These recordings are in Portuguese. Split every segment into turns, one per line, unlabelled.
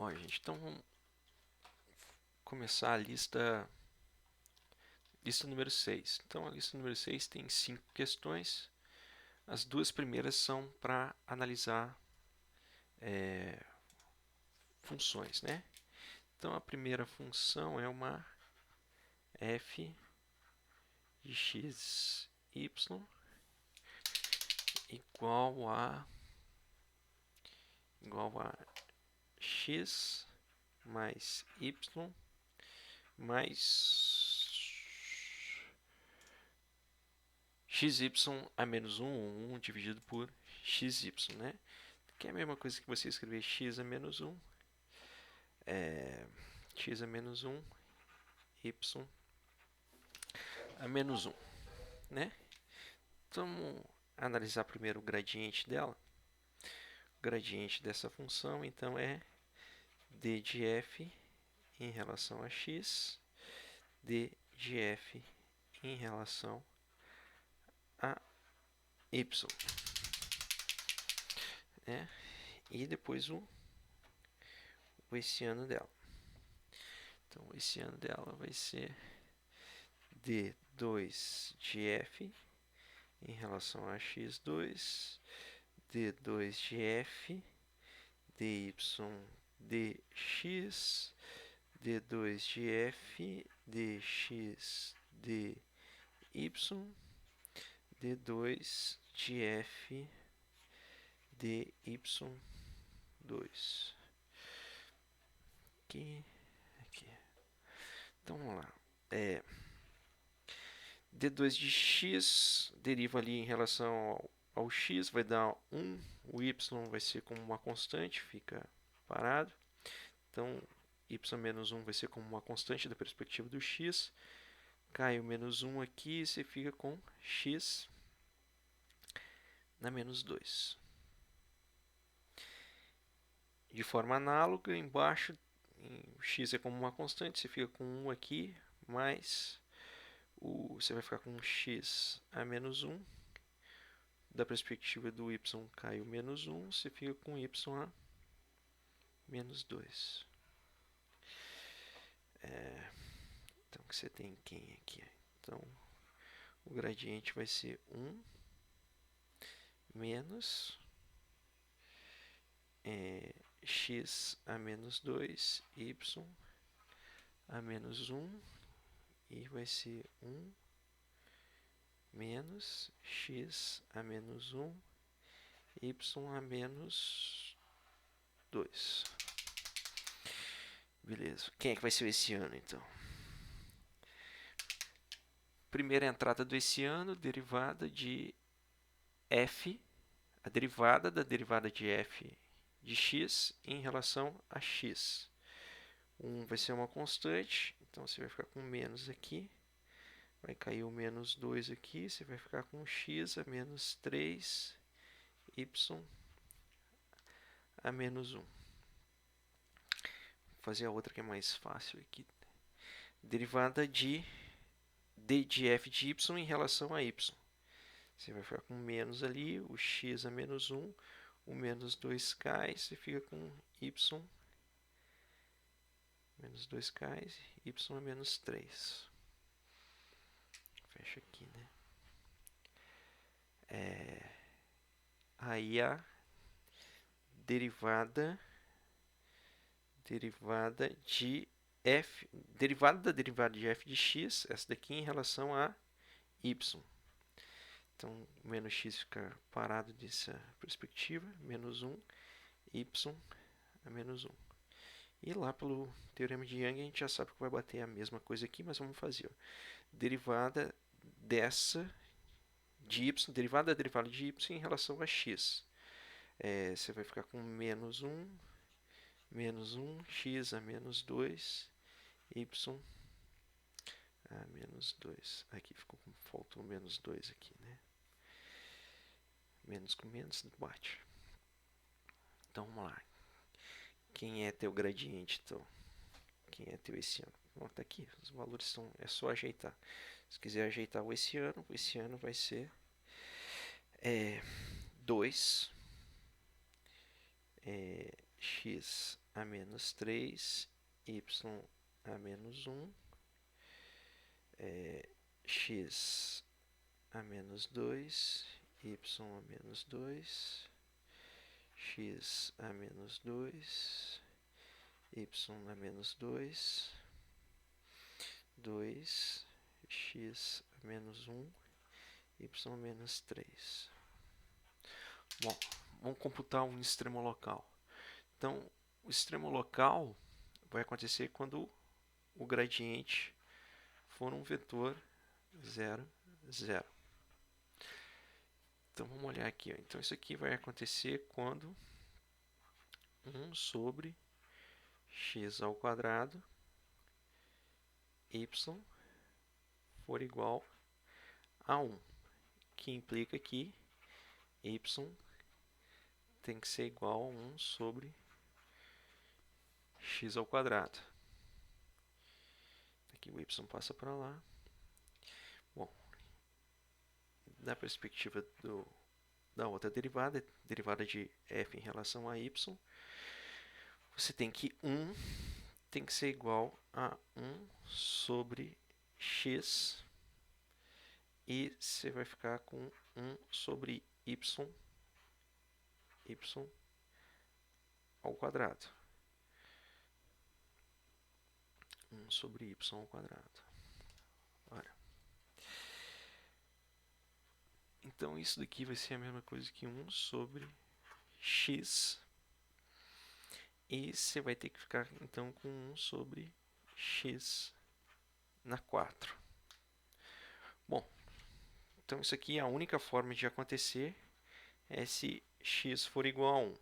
Ó, gente, então vamos começar a lista número 6. Então, a lista número 6 tem 5 questões. As duas primeiras são para analisar funções, né? Então, a primeira função é uma f de x, y igual a x mais y mais xy a menos 1, ou 1 dividido por xy, né? Que é a mesma coisa que você escrever x a menos 1, x a menos 1, y a menos 1, né? Então, vamos analisar primeiro o gradiente dela. O gradiente dessa função, então, é d de f em relação a x, d de f em relação a y, né? E depois o esse ano dela. Então, esse ano dela vai ser d2 de f em relação a x2, d2 de f, dy dx, d2 de f, dx, dy, d2 de f, dy2. Aqui. Então, vamos lá. D2 de x deriva ali em relação ao x, vai dar 1. O y vai ser como uma constante, fica parado. Então, y menos 1 vai ser como uma constante da perspectiva do x. Cai o menos 1 aqui e você fica com x na menos 2. De forma análoga, embaixo, x é como uma constante, você fica com 1 aqui, mais você vai ficar com x a menos 1. Da perspectiva do y cai o menos 1, você fica com y a menos 2. Então, que você tem quem aqui? Então, o gradiente vai ser 1 menos x a menos 2, y a menos 1, e vai ser 1 menos x a menos 1, y a menos 2. Beleza. Quem é que vai ser esse ano, então? Primeira entrada do esse ano, derivada de f, a derivada da derivada de f de x em relação a x. 1 vai ser uma constante, então você vai ficar com menos aqui. Vai cair o menos 2 aqui, você vai ficar com x a menos 3, y a menos 1. Vou fazer a outra que é mais fácil aqui. Derivada de d de f de y em relação a y. Você vai ficar com menos ali, o x a menos 1, o menos 2 cai, você fica com y menos 2 cai, y a menos 3. Fecha aqui, né? Aí a derivada de f, derivada da derivada de f de x, essa daqui em relação a y. Então, menos x fica parado dessa perspectiva, menos 1, y a menos 1. E lá pelo teorema de Young a gente já sabe que vai bater a mesma coisa aqui, mas vamos fazer. Ó. Derivada dessa de y, derivada da derivada de y em relação a x. Você vai ficar com menos 1, x a menos 2, y a menos 2. Aqui faltou menos 2 aqui, né? Menos com menos bate. Então vamos lá. Quem é teu gradiente, então? Quem é teu esse ano? Bom, tá aqui, os valores estão, é só ajeitar. Se quiser ajeitar o esse ano vai ser 2 x a menos 3, y a menos 1, x a menos 2, y a menos 2, x a menos 2, y a menos 2, 2, x a menos 1, y a menos 3. Bom, vamos computar um extremo local. Então, o extremo local vai acontecer quando o gradiente for um vetor 0, 0. Então, vamos olhar aqui. Ó. Então, isso aqui vai acontecer quando 1 sobre x ao quadrado y for igual a 1, que implica que y tem que ser igual a 1 sobre x ao quadrado. Aqui o y passa para lá. Bom, na perspectiva da outra derivada, derivada de f em relação a y, você tem que 1 tem que ser igual a 1 sobre x, e você vai ficar com 1 sobre y ao quadrado. 1 sobre y ao quadrado. Olha. Então, isso daqui vai ser a mesma coisa que 1 sobre x. E você vai ter que ficar, então, com 1 sobre x na 4. Bom, então isso aqui, a única forma de acontecer é se x for igual a 1.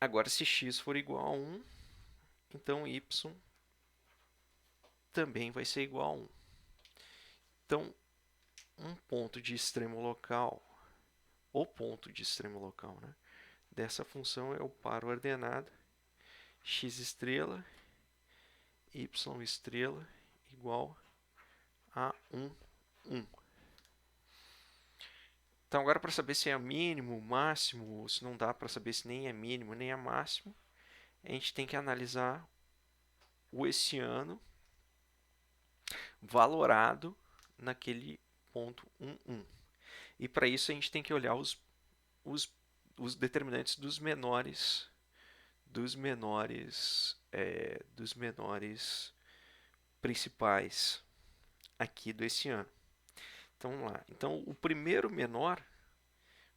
Agora, se x for igual a 1, então y também vai ser igual a 1. Então, um ponto de extremo local, o ponto de extremo local, né, dessa função é o par ordenado x estrela, y estrela igual a 1, 1. Então, agora para saber se é mínimo, máximo, ou se não dá para saber se nem é mínimo nem é máximo, a gente tem que analisar o hessiano valorado naquele ponto 1, 1. E para isso a gente tem que olhar os determinantes dos menores principais aqui do hessiano. Então vamos lá. Então o primeiro menor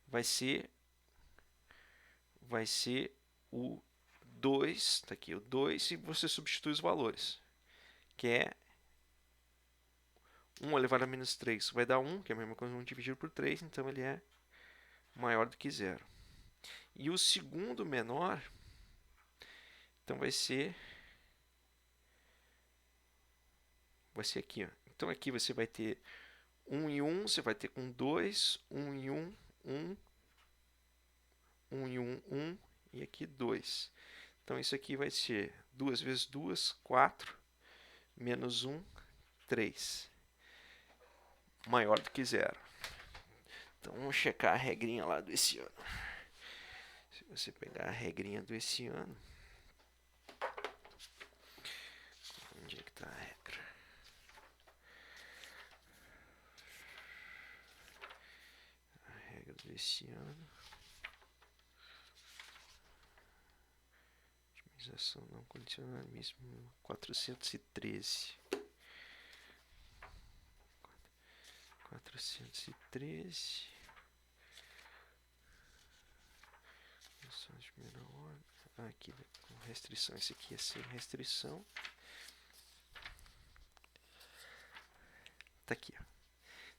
vai ser o 2, tá aqui o 2, e você substitui os valores, que é 1 elevado a menos 3 vai dar 1, que é a mesma coisa que 1 dividido por 3, então ele é maior do que 0. E o segundo menor, então vai ser aqui. Ó. Então aqui você vai ter 1 e 1, você vai ter com 2, 1 e 1, 1, 1 e 1, 1, e aqui 2. Então isso aqui vai ser 2 vezes 2, 4, menos 1, 3. Maior do que 0. Então vamos checar a regrinha lá do hessiano. Se você pegar a regrinha do hessiano, onde é que está a regra? A regra do hessiano. Otimização não condicionalismo 413. 413. Funções de primeira ordem. Aqui com restrição. Esse aqui é sem restrição. Tá aqui. Ó.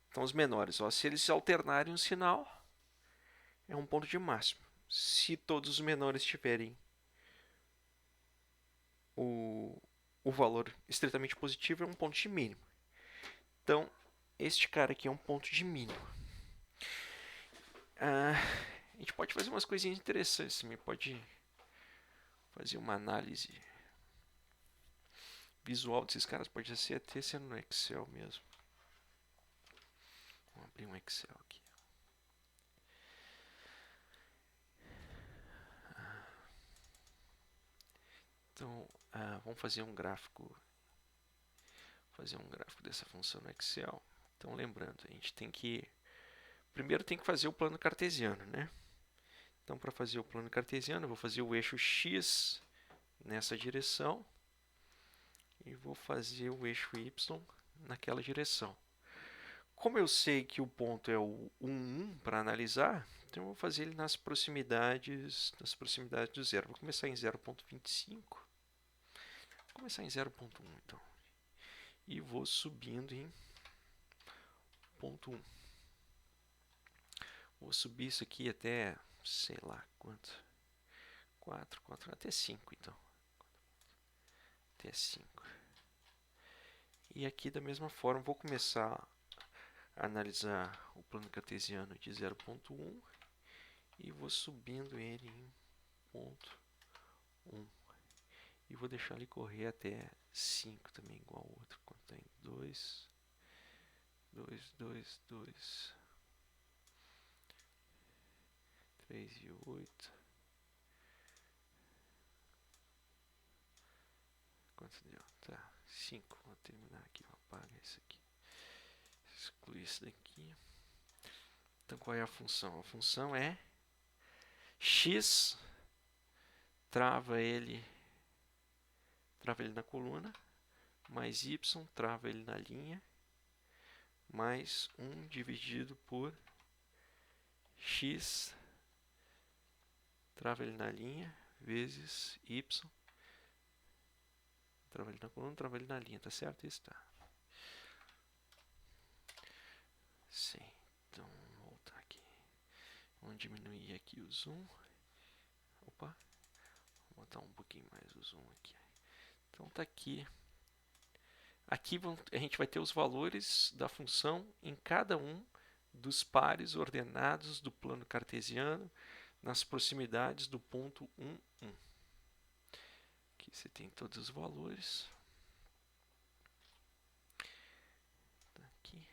Então os menores, ó, se eles alternarem o sinal, é um ponto de máximo. Se todos os menores tiverem o valor estritamente positivo, é um ponto de mínimo. Então, este cara aqui é um ponto de mínimo. A gente pode fazer umas coisinhas interessantes. Você pode fazer uma análise visual desses caras. Pode ser até sendo no Excel mesmo. Vamos abrir um Excel aqui. vamos fazer um gráfico dessa função no Excel. Então, lembrando, a gente tem que primeiro tem que fazer o plano cartesiano, né? Então, para fazer o plano cartesiano, eu vou fazer o eixo x nessa direção e vou fazer o eixo y naquela direção. Como eu sei que o ponto é o 1, 1 para analisar, então eu vou fazer ele nas proximidades do zero. Vou começar em 0,25. Vou começar em 0,1 então. E vou subindo em 0,1. Vou subir isso aqui até, sei lá quanto. 4, até 5 então. Até 5. E aqui da mesma forma vou começar a analisar o plano cartesiano de 0,1 e vou subindo ele em 0,1. E vou deixar ele correr até 5 também, igual ao outro. Quanto tem 2, 2, 2, 2, 3 e 8. Quanto deu? Tá, 5. Vou terminar aqui, vou apagar isso aqui. Excluir isso daqui. Então qual é a função? A função é x trava ele na coluna, mais y trava ele na linha, mais 1 dividido por x trava ele na linha, vezes y trava ele na coluna, trava ele na linha, tá certo? Isso tá. Sim, então vamos voltar aqui. Vamos diminuir aqui o zoom. Opa, vou botar um pouquinho mais o zoom aqui. Então tá aqui. Aqui a gente vai ter os valores da função em cada um dos pares ordenados do plano cartesiano nas proximidades do ponto 1, 1. Aqui você tem todos os valores. Tá aqui.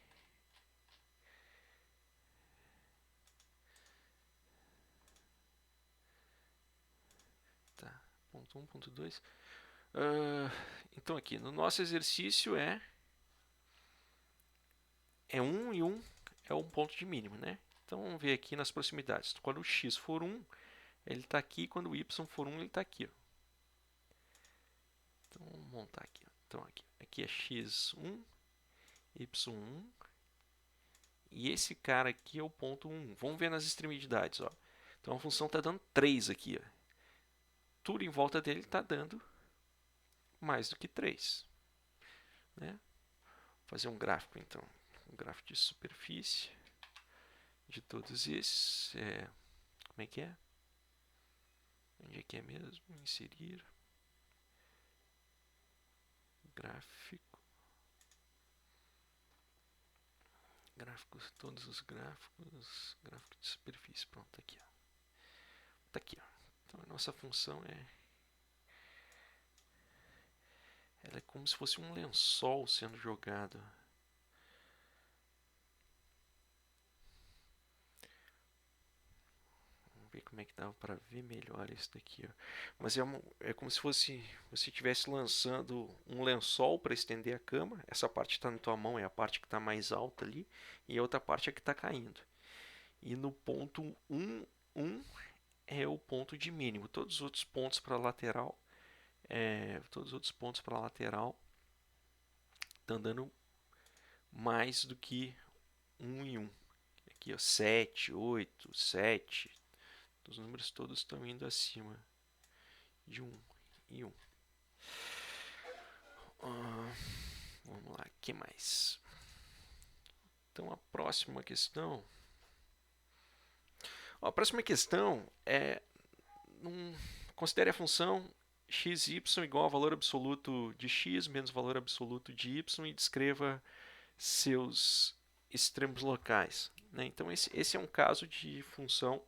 Tá, ponto 1, ponto 2. Então aqui, no nosso exercício é 1 e 1 é um ponto de mínimo, né? Então vamos ver aqui nas proximidades. Quando o x for 1, ele está aqui. Quando o y for 1, ele está aqui. Ó. Então vamos montar aqui. Ó. Então aqui é x1, y1. E esse cara aqui é o ponto 1. Vamos ver nas extremidades. Ó. Então a função está dando 3 aqui. Ó. Tudo em volta dele está dando mais do que 3. Né? Vou fazer um gráfico então. Um gráfico de superfície de todos esses. Como é que é? Onde é que é mesmo? Inserir. Gráfico. Gráficos, todos os gráficos. Gráfico de superfície. Pronto, tá aqui. Ó. Tá aqui. Ó. Então a nossa função ela é como se fosse um lençol sendo jogado. Vamos ver como é que dava para ver melhor isso daqui. Ó. Mas é como se fosse você estivesse lançando um lençol para estender a cama. Essa parte que está na tua mão é a parte que está mais alta ali. E a outra parte é que está caindo. E no ponto 1, 1 é o ponto de mínimo. Todos os outros pontos para a lateral estão dando mais do que 1 e 1. Aqui, ó, 7, 8, 7. Os números todos estão indo acima de 1 e 1. Vamos lá, o que mais? Então, a próxima questão... a próxima questão é... considere a função xy igual ao valor absoluto de x menos valor absoluto de y e descreva seus extremos locais. Né? Então, esse é um caso de função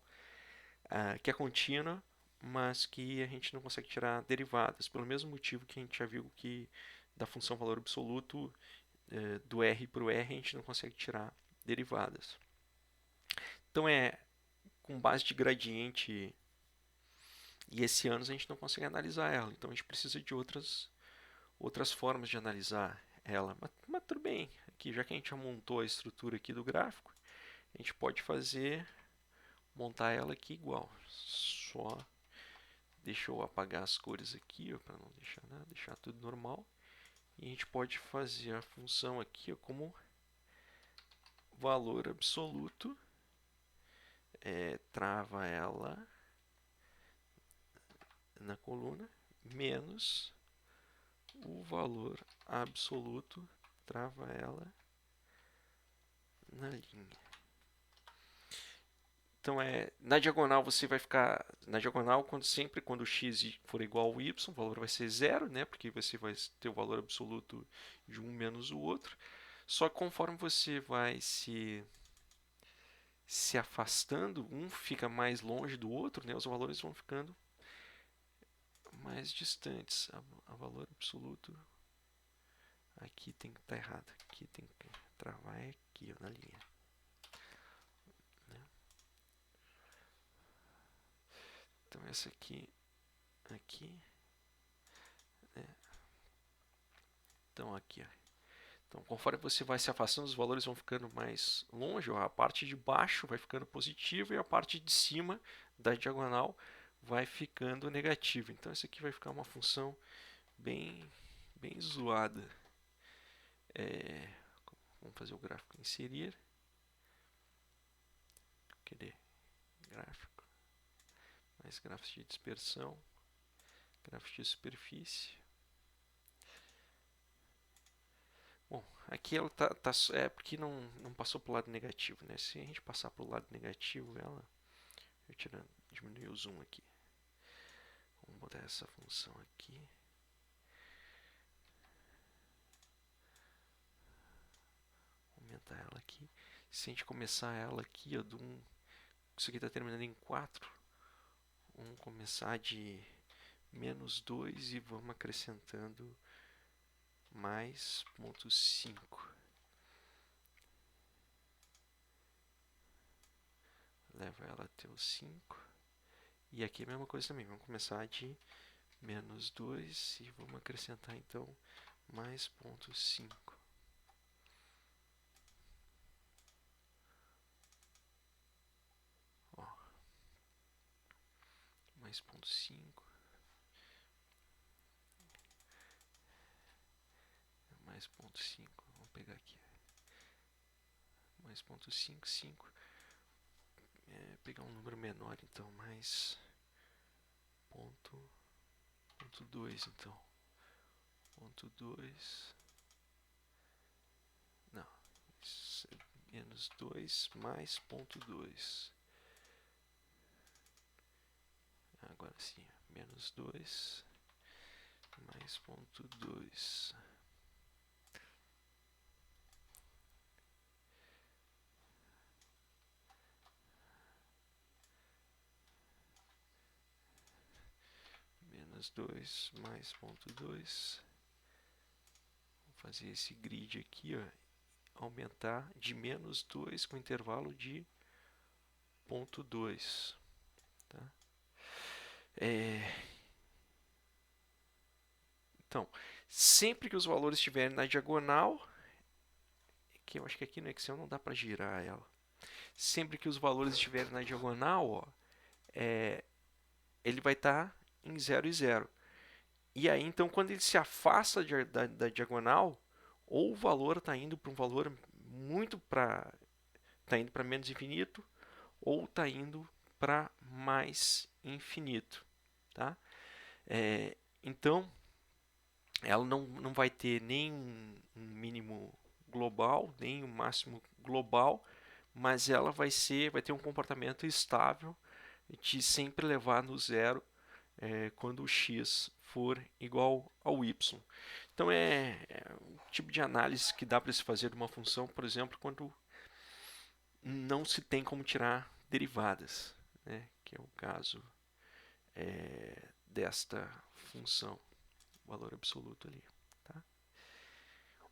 que é contínua, mas que a gente não consegue tirar derivadas, pelo mesmo motivo que a gente já viu que da função valor absoluto do r para o r a gente não consegue tirar derivadas. Então, com base de gradiente E esse ano a gente não consegue analisar ela, então a gente precisa de outras formas de analisar ela. Mas tudo bem, aqui, já que a gente já montou a estrutura aqui do gráfico, a gente pode montar ela aqui igual. Só deixa eu apagar as cores aqui, para não deixar nada, deixar tudo normal. E a gente pode fazer a função aqui, ó, como valor absoluto, trava ela na coluna, menos o valor absoluto, trava ela na linha. Então, na diagonal você vai ficar na diagonal sempre quando x for igual ao y, o valor vai ser zero, né? Porque você vai ter o valor absoluto de um menos o outro. Só que conforme você vai se afastando, um fica mais longe do outro, né? Os valores vão ficando mais distantes. A valor absoluto aqui tem que estar errado. Aqui tem que travar aqui, ó, na linha. Então essa aqui. Então aqui, ó. Então, conforme você vai se afastando, os valores vão ficando mais longe. Ó, a parte de baixo vai ficando positiva e a parte de cima da diagonal vai ficando negativa. Então, isso aqui vai ficar uma função bem zoada. Vamos fazer o gráfico inserir. Cadê? Gráfico. Mais gráficos de dispersão. Gráfico de superfície. Bom, aqui ela porque não passou para o lado negativo, né? Se a gente passar para o lado negativo, ela... diminuir o zoom aqui. Vamos botar essa função aqui. Aumentar ela aqui. Se a gente começar ela aqui, ó, isso aqui está terminando em 4. Vamos começar de menos 2 e vamos acrescentando mais ponto 5. Leva ela até o 5. E aqui a mesma coisa também. Vamos começar de menos 2 e vamos acrescentar então mais ponto 5. Ó, mais ponto 5. Mais ponto 5. Vamos pegar aqui. Mais ponto 5, 5. Pegar um número menor então, mais ponto 2 então. Ponto 2. Não. Menos 2 mais ponto 2. Agora sim. Menos 2 mais ponto 2. Menos 2 mais ponto 2. Vou fazer esse grid aqui, ó, aumentar de menos 2 com intervalo de ponto 2. Tá? Então, sempre que os valores estiverem na diagonal, que eu acho que aqui no Excel não dá para girar ela. Sempre que os valores estiverem na diagonal, ó, ele vai estar em 0 e 0. E aí, então, quando ele se afasta da diagonal, ou o valor está indo para um valor está indo para menos infinito, ou está indo para mais infinito. Tá? Então, ela não vai ter nem um mínimo global, nem um máximo global, mas ela vai ter um comportamento estável de sempre levar no zero quando o x for igual ao y. Então é um tipo de análise que dá para se fazer de uma função, por exemplo, quando não se tem como tirar derivadas, né? Que é o caso desta função, valor absoluto ali. Tá?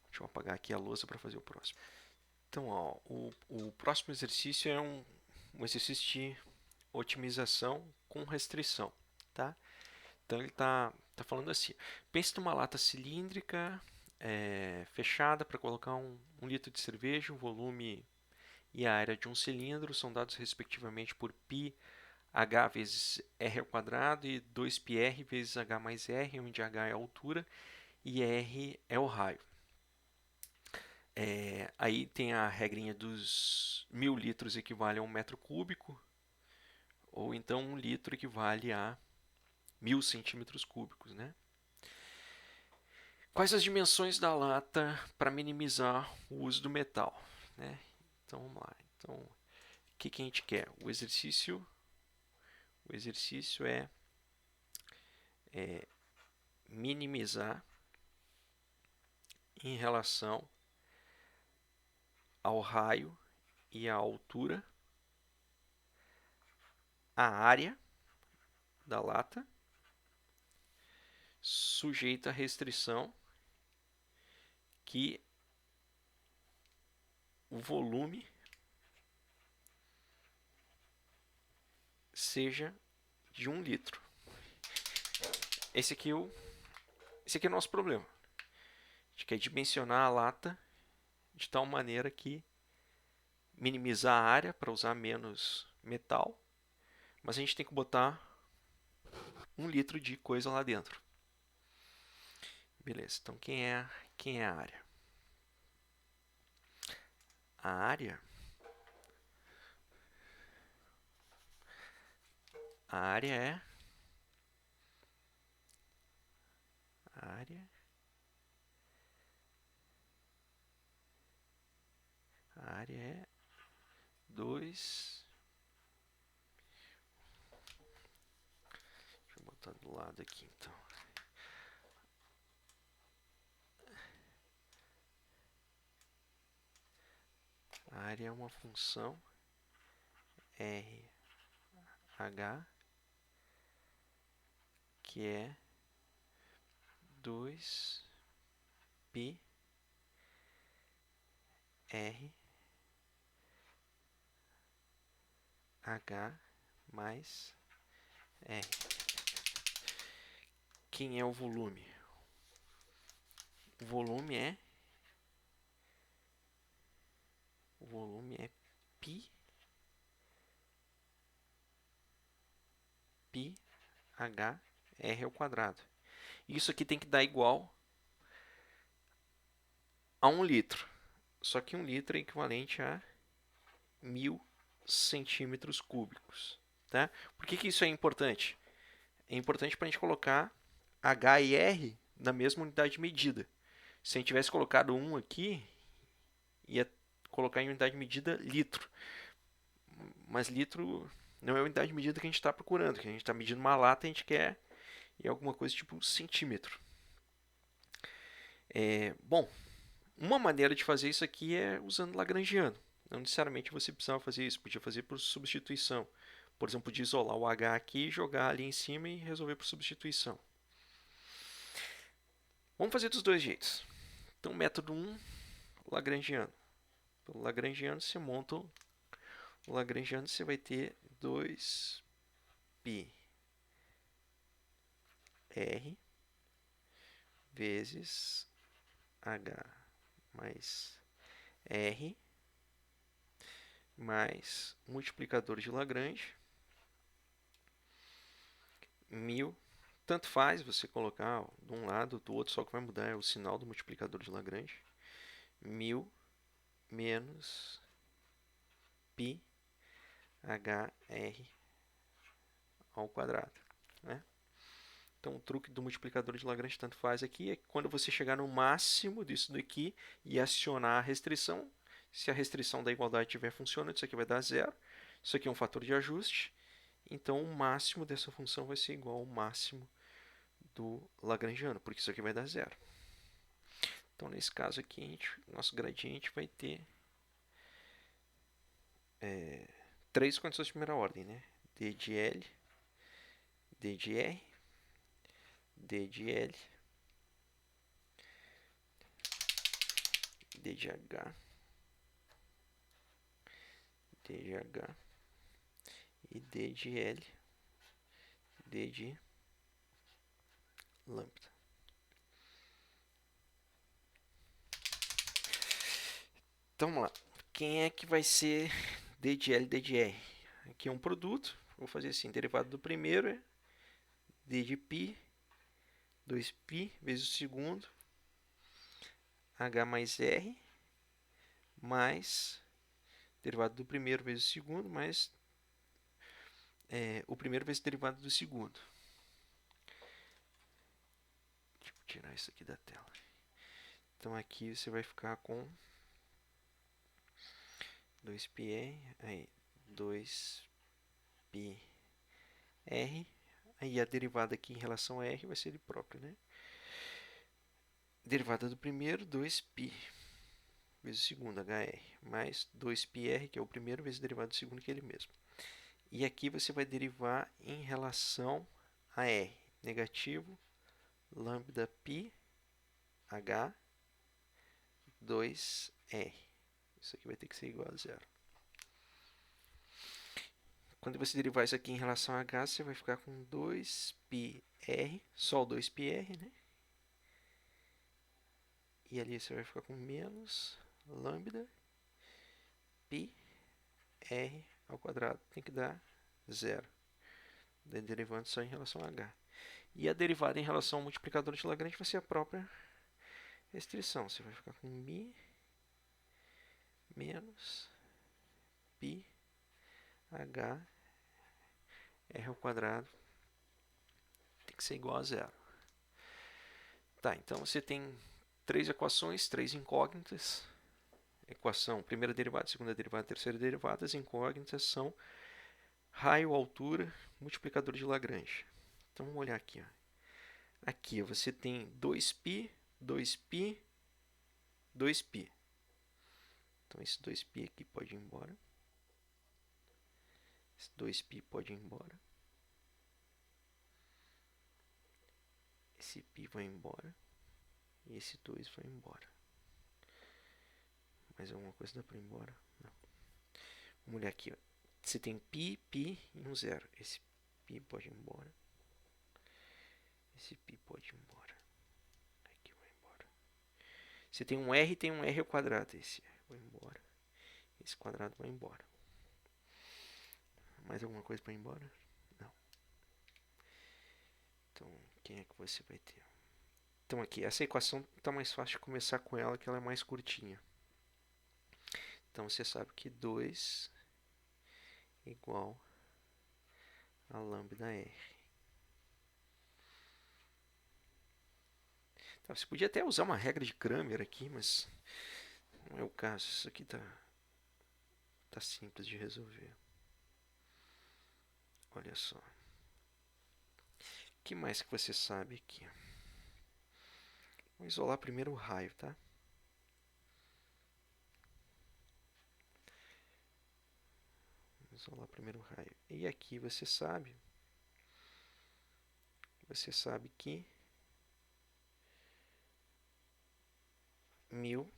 Deixa eu apagar aqui a lousa para fazer o próximo. Então, ó, o próximo exercício é um exercício de otimização com restrição. tá? Então ele tá falando assim: pense numa lata cilíndrica fechada para colocar um litro de cerveja, o volume e a área de um cilindro são dados respectivamente por π h vezes r ao quadrado e 2πr vezes h mais r, onde h é a altura e r é o raio. Aí tem a regrinha dos 1000 litros equivale a 1 metro cúbico, ou então 1 litro equivale a 1000 centímetros cúbicos, né? Quais as dimensões da lata para minimizar o uso do metal, né? Então vamos lá. Então, o que a gente quer? O exercício é minimizar em relação ao raio e à altura a área da lata sujeita à restrição que o volume seja de 1 litro. Esse aqui é o nosso problema. A gente quer dimensionar a lata de tal maneira que minimizar a área para usar menos metal, mas a gente tem que botar 1 litro de coisa lá dentro. Beleza, então quem é a área? A área é a área é 2. Deixa eu botar do lado aqui então. A área é uma função RH que é 2πr H mais R. Quem é o volume? O volume é π h r ao quadrado. Isso aqui tem que dar igual a 1 litro. Só que 1 litro é equivalente a 1000 centímetros cúbicos. Tá? Por que isso é importante? É importante para a gente colocar H e R na mesma unidade de medida. Se a gente tivesse colocado 1 aqui, ia colocar em unidade de medida litro. Mas litro não é a unidade de medida que a gente está procurando. Que a gente está medindo uma lata e a gente quer em alguma coisa tipo centímetro. Bom, uma maneira de fazer isso aqui é usando Lagrangiano. Não necessariamente você precisava fazer isso, podia fazer por substituição. Por exemplo, podia isolar o H aqui, jogar ali em cima e resolver por substituição. Vamos fazer dos dois jeitos. Então, método 1, Lagrangiano. Pelo Lagrangiano, você monta o Lagrangiano, você vai ter 2πr vezes H mais R mais multiplicador de Lagrange 1000. Tanto faz você colocar de um lado ou do outro, só que vai mudar é o sinal do multiplicador de Lagrange. 1000 menos π hr ao quadrado. Né? Então, o truque do multiplicador de Lagrange tanto faz aqui é que quando você chegar no máximo disso daqui e acionar a restrição, se a restrição da igualdade estiver funcionando, isso aqui vai dar zero. Isso aqui é um fator de ajuste. Então, o máximo dessa função vai ser igual ao máximo do Lagrangiano, porque isso aqui vai dar zero. Então, nesse caso aqui, nosso gradiente vai ter 3 condições de primeira ordem, né? D de L, D de R, D de L, D de H, D de H e D de L, D de lambda. Então vamos lá. Quem é que vai ser d de L e d de R? Aqui é um produto. Vou fazer assim, derivado do primeiro é d de π, 2π vezes o segundo, h mais r, mais derivado do primeiro vezes o segundo, mais o primeiro vezes o derivado do segundo. Deixa eu tirar isso aqui da tela. Então aqui você vai ficar com 2πr, aí 2πr, aí a derivada aqui em relação a r vai ser ele próprio, né? Derivada do primeiro, 2π vezes o segundo, hr, mais 2πr, que é o primeiro, vezes o derivado do segundo, que é ele mesmo. E aqui você vai derivar em relação a r, negativo, lambda π, h, 2r. Isso aqui vai ter que ser igual a zero. Quando você derivar isso aqui em relação a h, você vai ficar com 2πr, só o 2πr, né? E ali você vai ficar com menos lambda π r ao quadrado. Tem que dar zero. Derivando só em relação a h. E a derivada em relação ao multiplicador de Lagrange vai ser a própria restrição. Você vai ficar com μ menos π h r ao quadrado. Tem que ser igual a zero. Tá, então você tem três equações, três incógnitas. Equação, primeira derivada, segunda derivada, terceira derivada. As incógnitas são raio, altura, multiplicador de Lagrange. Então vamos olhar aqui. Ó. Aqui você tem 2π, 2π, 2π. Então esse 2π aqui pode ir embora. Esse 2π pode ir embora. Esse π vai embora. E esse 2 vai embora. Mais alguma coisa dá para ir embora? Não. Vamos olhar aqui. Ó. Você tem π, π e um zero. Esse π pode ir embora. Esse π pode ir embora. Aqui vai embora. Você tem um r e tem um r ao quadrado. Esse r vai embora. Esse quadrado vai embora. Mais alguma coisa para ir embora? Não. Então, quem é que você vai ter? Então aqui, essa equação está mais fácil de começar com ela, que ela é mais curtinha. Então você sabe que 2 é igual a lambda r. Então, você podia até usar uma regra de Cramer aqui, mas não é o caso. Isso aqui tá simples de resolver. Olha só. O que mais que você sabe aqui? Vou isolar primeiro o raio, tá? Vou isolar primeiro o raio. E aqui você sabe que 1000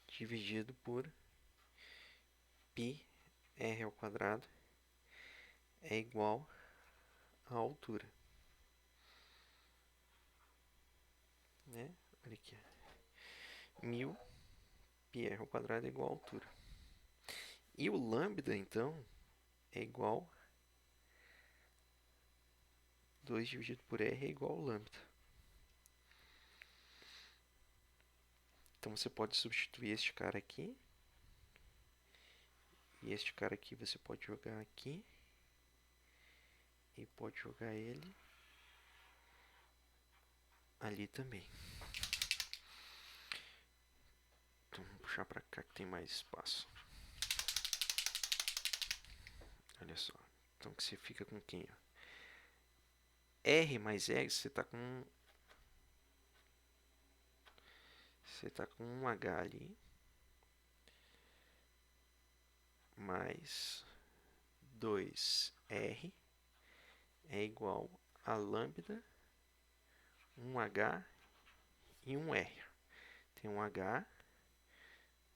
dividido por π r ao quadrado é igual à altura. Né? Olha aqui. 1000 π r ao quadrado é igual à altura. E o lambda, então, é igual 2 dividido por r é igual ao lambda. Então você pode substituir este cara aqui. E este cara aqui você pode jogar aqui. E pode jogar ele ali também. Então vamos puxar para cá que tem mais espaço. Olha só. Então que você fica com quem? Ó? R mais R, você está com um H ali. Mais 2R é igual a lambda, 1H e 1R. Tem um H,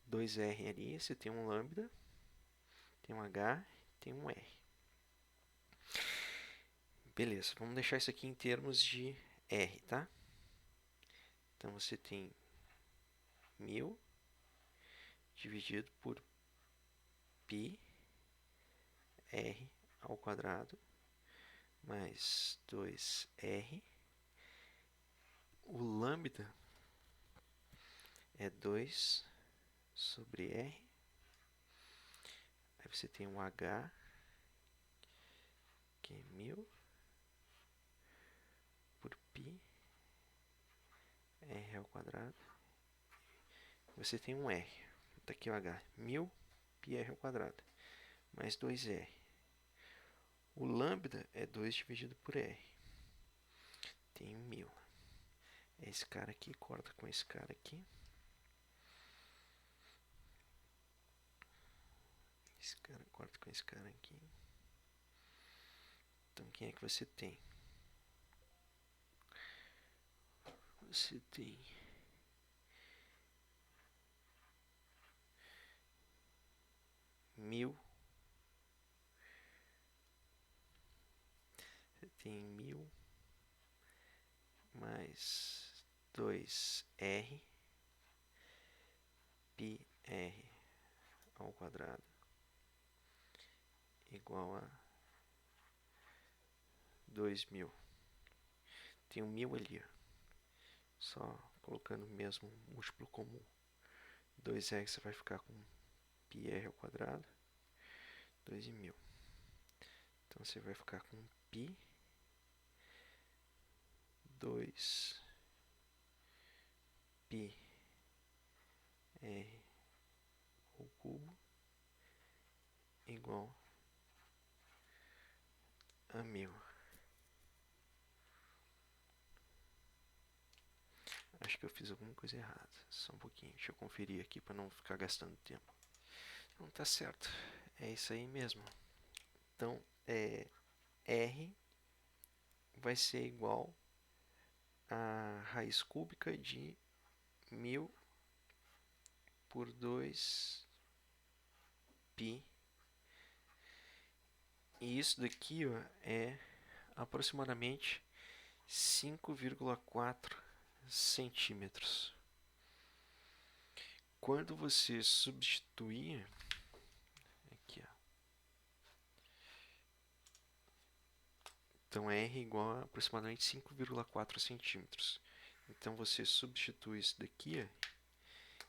2R ali, você tem um lambda, tem um H, tem um R. Beleza, vamos deixar isso aqui em termos de R, tá? Então você tem 1000 dividido por π r ao quadrado mais 2r. O lambda é 2 sobre r. Aí você tem um h, que é 1000 por π r ao quadrado. Você tem um r. Está aqui o h, 1000 π r ao quadrado mais 2r. O lambda é 2 dividido por r. Tem 1000. Esse cara aqui corta com esse cara aqui. Esse cara corta com esse cara aqui. Então, quem é que você tem? Você tem 1000. Você tem 1000 mais 2r πr ao quadrado igual a 2000. Tem um 1000 ali, ó. Só colocando o mesmo múltiplo comum. 2r você vai ficar com πr ao quadrado, 2 e 1000. Então você vai ficar com π 2 π r ao cubo igual a 1000. Acho que eu fiz alguma coisa errada. Só um pouquinho. Deixa eu conferir aqui para não ficar gastando tempo. Não tá certo. É isso aí mesmo. Então, R vai ser igual a raiz cúbica de 1000 por 2 π. E isso daqui, ó, é aproximadamente 5,4 centímetros. Quando você substituir aqui, ó, então R igual a aproximadamente 5,4 centímetros. Então você substitui isso daqui, ó,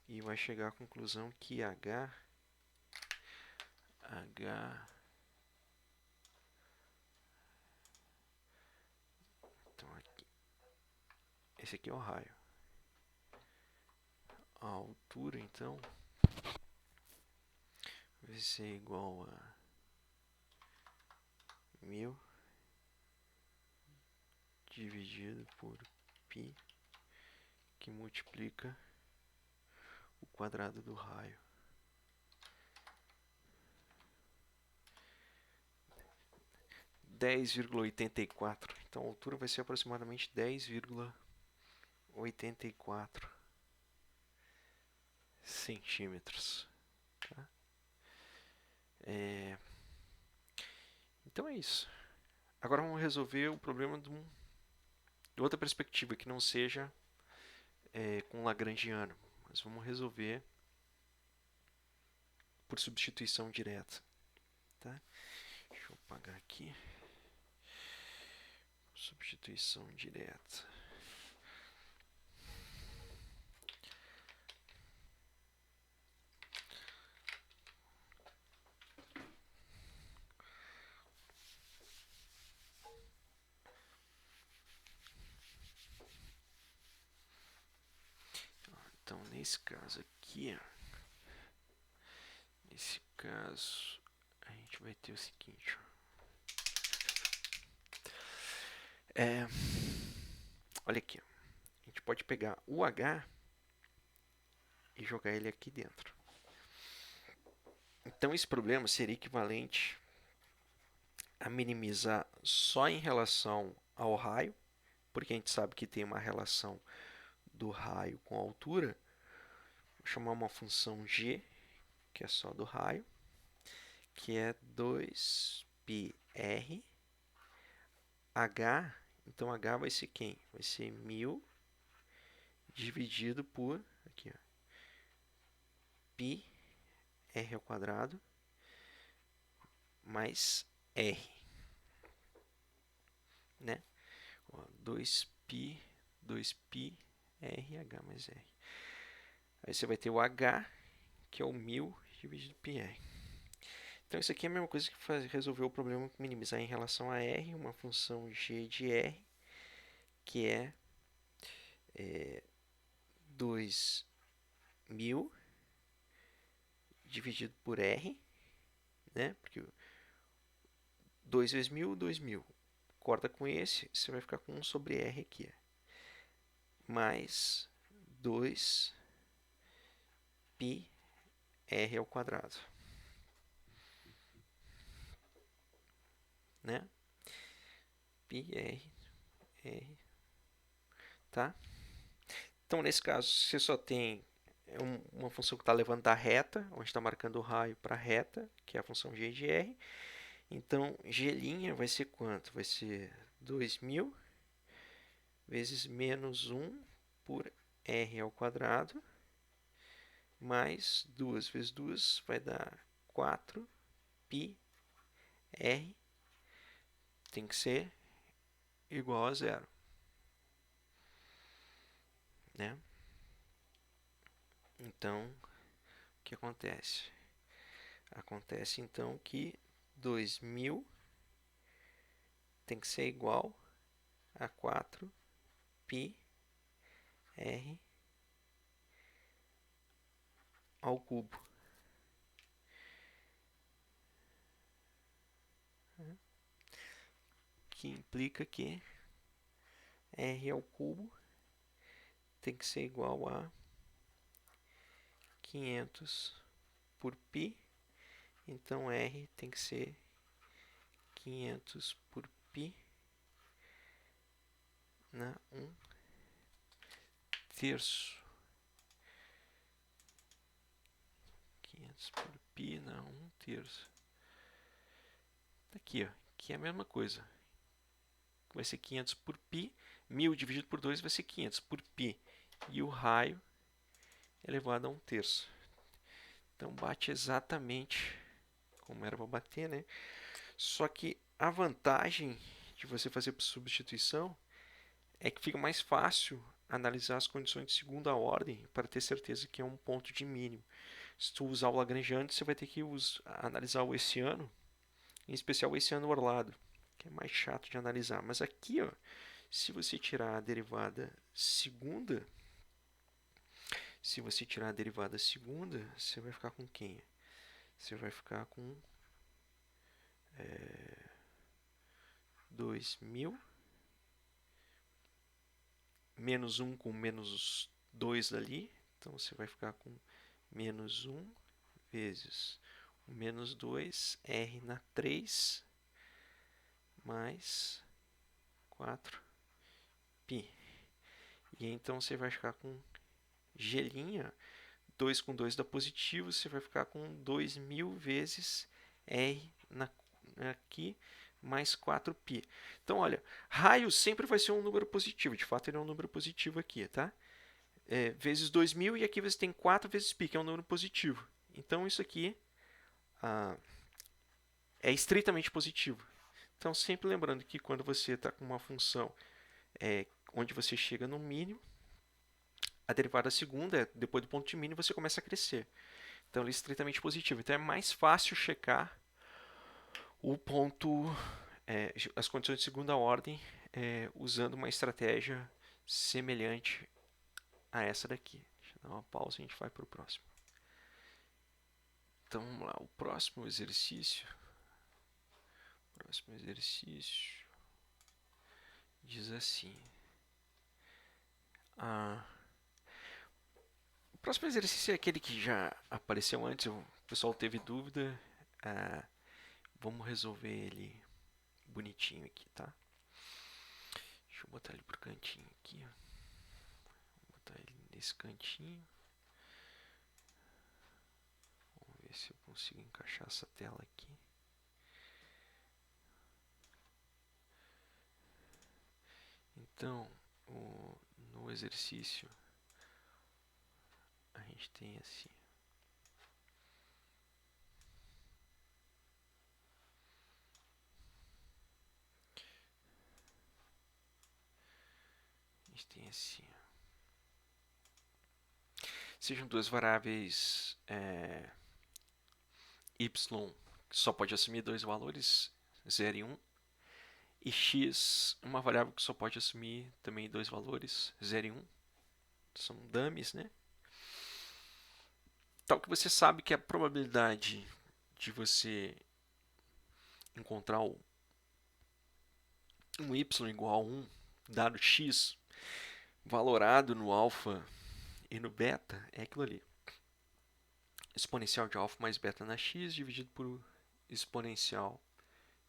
e vai chegar à conclusão que H então aqui, esse aqui é o raio. A altura, então, vai ser igual a 1000 dividido por π, que multiplica o quadrado do raio. 10,84. Então a altura vai ser aproximadamente 10,84 centímetros. Tá? Então é isso. Agora vamos resolver o problema de outra perspectiva, que não seja com lagrangiano, mas vamos resolver por substituição direta. Tá? Deixa eu apagar aqui. Substituição direta. Então, nesse caso aqui, nesse caso, a gente vai ter o seguinte. Olha aqui. A gente pode pegar o H e jogar ele aqui dentro. Então, esse problema seria equivalente a minimizar só em relação ao raio, porque a gente sabe que tem uma relação do raio com a altura. Vou chamar uma função g, que é só do raio, que é 2πr H, então H vai ser quem? Vai ser 1000 dividido por, aqui, ó, π r ao quadrado mais r, né? 2π r h mais r. Aí você vai ter o h, que é o 1000 dividido por πr. Então isso aqui é a mesma coisa que resolver o problema minimizar em relação a r, uma função g de r, que é 2000 dividido por r, né? Porque 2 vezes 1000, 2000. Corta com esse, você vai ficar com 1 sobre r aqui. Mais 2 π r ao quadrado. Né? π r, tá? Então, nesse caso, você só tem uma função que está levando da reta, onde está marcando o raio para a reta, que é a função g de r. Então, g' vai ser quanto? Vai ser 2000 vezes menos 1 por r ao quadrado, mais 2 vezes 2 vai dar 4 π r, tem que ser igual a zero, né? Então, o que acontece? Acontece então que 2000 tem que ser igual a 4 π r ao cubo. Que implica que r ao cubo tem que ser igual a 500 por π. Então r tem que ser 500 por π na 1/3. 500 por π na 1/3. Aqui, ó, que é a mesma coisa. Vai ser 500 por π. 1000 dividido por 2 vai ser 500 por π. E o raio elevado a 1/3. Então bate exatamente como era para bater, né? Só que a vantagem de você fazer substituição é que fica mais fácil analisar as condições de segunda ordem para ter certeza que é um ponto de mínimo. Se tu usar o Lagrangiano, você vai ter que analisar o hessiano, em especial o hessiano orlado, que é mais chato de analisar. Mas aqui, ó, se você tirar a derivada segunda, você vai ficar com quem? Você vai ficar com 2000 menos 1 com menos 2 dali. Então você vai ficar com menos 1 vezes o menos 2, r na 3, mais 4 π. E então você vai ficar com g', 2 com 2 dá positivo, você vai ficar com 2000 vezes r aqui, mais 4π. Então, olha, raio sempre vai ser um número positivo. De fato, ele é um número positivo aqui, tá? Vezes 2000 e aqui você tem 4 vezes π, que é um número positivo. Então, isso aqui é estritamente positivo. Então, sempre lembrando que quando você está com uma função onde você chega no mínimo, a derivada segunda, depois do ponto de mínimo, você começa a crescer. Então, ele é estritamente positivo. Então, é mais fácil checar o ponto, as condições de segunda ordem, usando uma estratégia semelhante a essa daqui. Deixa eu dar uma pausa e a gente vai para o próximo. Então, vamos lá. O próximo exercício diz assim. O próximo exercício é aquele que já apareceu antes, o pessoal teve dúvida. Vamos resolver ele bonitinho aqui, tá? Deixa eu botar ele pro cantinho aqui. Vou botar ele nesse cantinho. Vamos ver se eu consigo encaixar essa tela aqui. Então, no exercício, a gente tem assim. A gente tem assim. Sejam duas variáveis y, que só pode assumir dois valores, 0 e 1. E x, uma variável que só pode assumir também dois valores, 0 e 1. São dummies, né? Tal que você sabe que a probabilidade de você encontrar um y igual a 1, dado x, valorado no alfa e no beta, é aquilo ali. Exponencial de alfa mais beta na x dividido por exponencial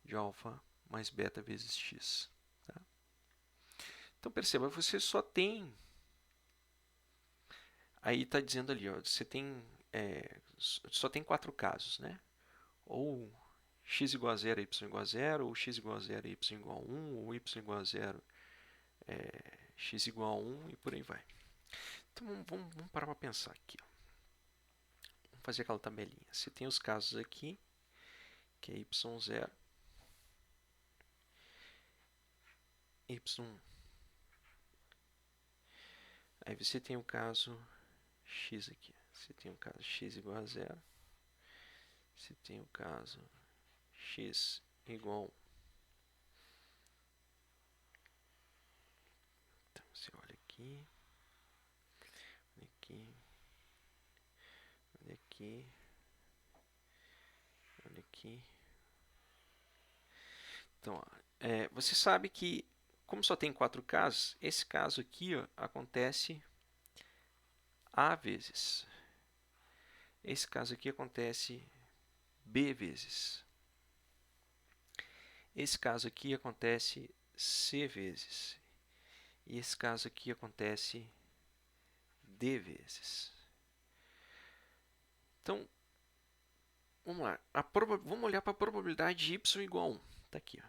de alfa mais beta vezes x. Tá? Então perceba, você só tem... Aí está dizendo ali, ó, você tem só tem 4 casos, né? Ou x igual a 0, y igual a 0, ou x igual a 0, y igual a 1, ou y igual a 0, x igual a 1 e por aí vai. Então vamos parar para pensar aqui. Ó. Vamos fazer aquela tabelinha. Você tem os casos aqui, que é y0, y. Aí você tem o caso x aqui. Você tem o caso x igual a 0. Você tem o caso x igual a 1. Então você olha aqui, olha aqui, olha aqui, olha aqui. Então, ó, você sabe que, como só tem 4 casos, esse caso aqui ó, acontece A vezes. Esse caso aqui acontece B vezes. Esse caso aqui acontece C vezes. E esse caso aqui acontece D vezes. Então, vamos lá. Vamos olhar para a probabilidade de y igual a 1. Está aqui. Ó.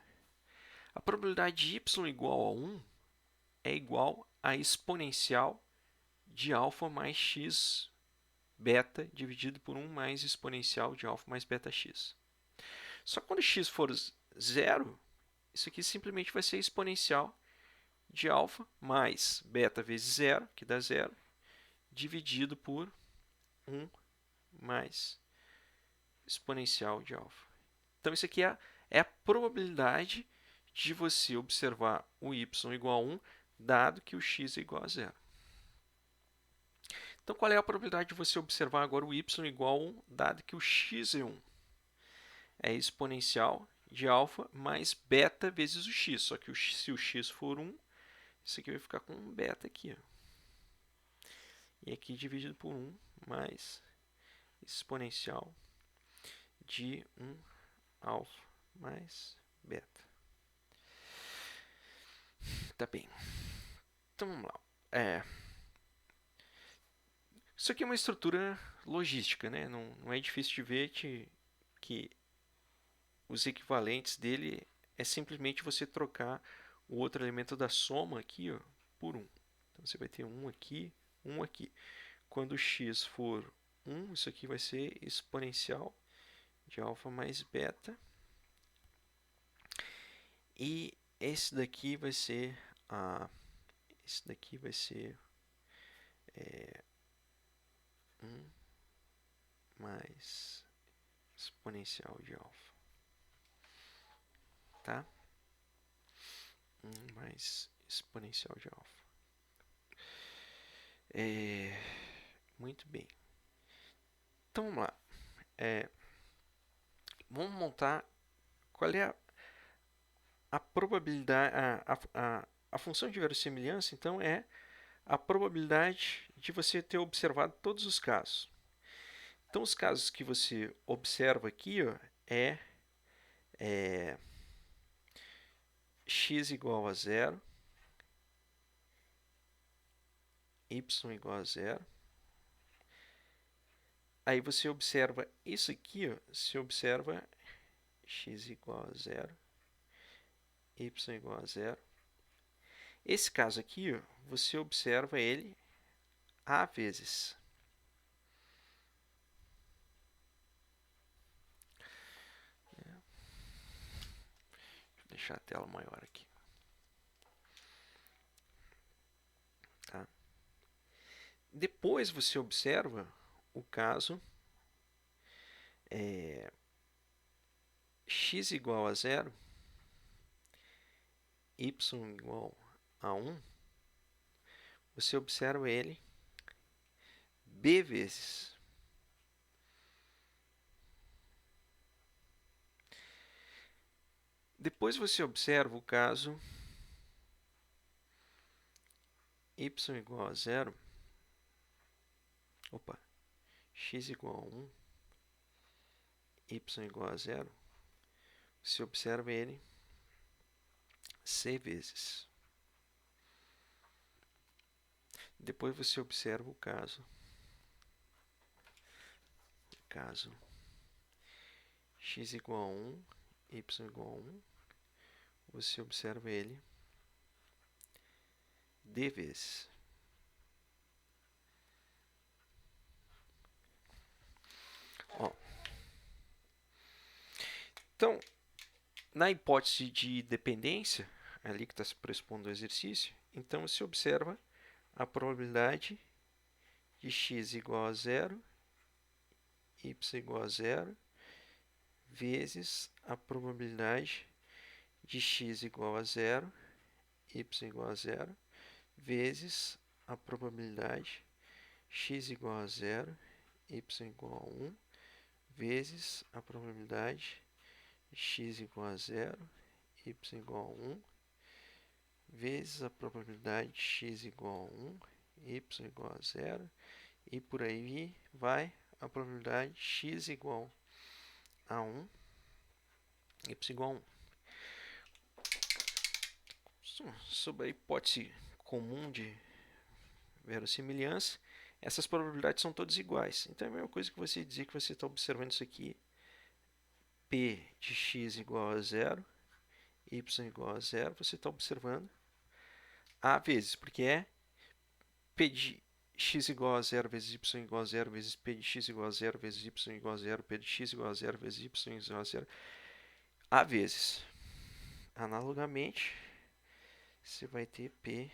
A probabilidade de y igual a 1 é igual a exponencial de alfa mais x beta dividido por 1 mais exponencial de alfa mais beta x. Só que quando x for 0, isso aqui simplesmente vai ser exponencial de alfa mais beta vezes 0, que dá 0, dividido por 1 mais exponencial de alfa. Então, isso aqui é a probabilidade de você observar o y igual a 1, dado que o x é igual a 0. Então, qual é a probabilidade de você observar agora o y igual a 1, dado que o x é 1? É exponencial de alfa mais beta vezes o x. Só que se o x for 1, isso aqui vai ficar com um beta aqui. Ó. E aqui dividido por 1 mais exponencial de 1 alfa mais beta. Tá bem. Então vamos lá. Isso aqui é uma estrutura logística, né? Não é difícil de ver que os equivalentes dele é simplesmente você trocar o outro elemento da soma aqui ó, por 1. Então você vai ter 1 aqui, 1 aqui. Quando x for 1, isso aqui vai ser exponencial de alfa mais beta. E esse daqui vai ser esse daqui vai ser 1 mais exponencial de alfa. Tá? 1 mais exponencial de alfa. Muito bem. Então vamos lá. Vamos montar qual é a probabilidade, a função de verossimilhança, então, é a probabilidade de você ter observado todos os casos. Então, os casos que você observa aqui ó, x igual a 0, y igual a 0. Aí você observa isso aqui, ó, você observa x igual a 0, y igual a 0. Esse caso aqui, ó, você observa ele A vezes. Deixa eu deixar a tela maior aqui. Tá? Depois você observa o caso x igual a 0, y igual a 1, você observa ele b vezes. Depois você observa o caso y igual a 0, x igual a 1, y igual a 0, você observa ele c vezes. Depois você observa o caso x igual a 1, y igual a 1, você observa ele d vezes. Ó. Então, na hipótese de dependência, ali que está se pressupondo o exercício, então você observa a probabilidade de x igual a 0, y igual a 0, vezes a probabilidade de x igual a 0, y igual a 0, vezes a probabilidade x igual a 0, y igual a 1, vezes a probabilidade x igual a 0, y igual a 1, vezes a probabilidade x igual a 1, y igual a 0, e por aí vai a probabilidade x igual a 1, y igual a 1. Sobre a hipótese comum de verossimilhança, essas probabilidades são todas iguais. Então é a mesma coisa que você dizer que você está observando isso aqui, P de x igual a 0, y igual a 0, você está observando A vezes, porque é P de x igual a 0 vezes y igual a 0 vezes P de x igual a 0 vezes y igual a 0, P de x igual a 0 vezes y igual a 0, A vezes. Analogamente, você vai ter P